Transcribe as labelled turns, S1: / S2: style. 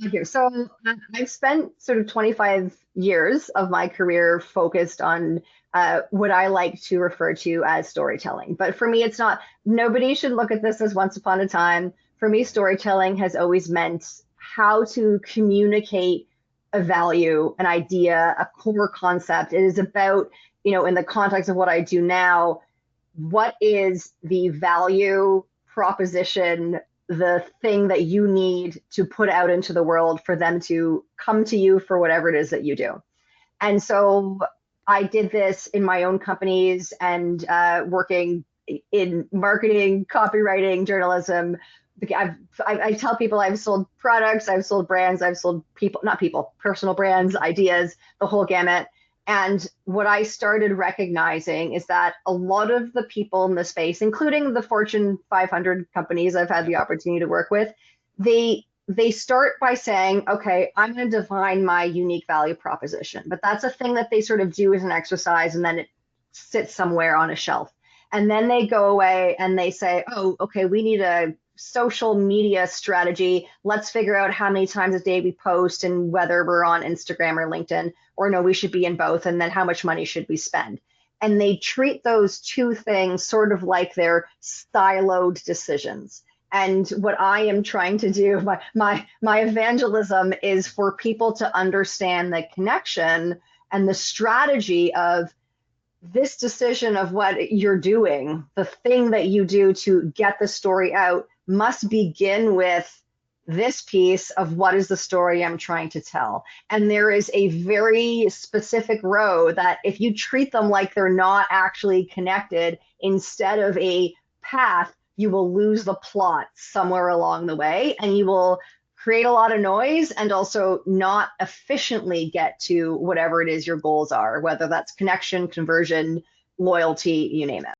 S1: got here. So I've spent sort of 25 years of my career focused on what I like to refer to as storytelling. But for me, it's not, nobody should look at this as once upon a time. For me, storytelling has always meant how to communicate a value, an idea, a core concept. It is about, in the context of what I do now, what is the value proposition, the thing that you need to put out into the world for them to come to you for whatever it is that you do. And so I did this in my own companies and working in marketing, copywriting, journalism. I tell people I've sold products, I've sold brands, I've sold people, not people, personal brands, ideas, the whole gamut. And what I started recognizing is that a lot of the people in the space, including the Fortune 500 companies I've had the opportunity to work with, they start by saying, okay, I'm going to define my unique value proposition. But that's a thing that they sort of do as an exercise, and then it sits somewhere on a shelf. And then they go away and they say, oh, okay, we need a social media strategy. Let's figure out how many times a day we post and whether we're on Instagram or LinkedIn, or no, we should be in both. And then how much money should we spend? And they treat those two things sort of like they're siloed decisions. And what I am trying to do, my evangelism is for people to understand the connection and the strategy of this decision of what you're doing, the thing that you do to get the story out must begin with this piece of what is the story I'm trying to tell. And there is a very specific row that if you treat them like they're not actually connected instead of a path, you will lose the plot somewhere along the way, and you will create a lot of noise and also not efficiently get to whatever it is your goals are, whether that's connection, conversion, loyalty, you name it.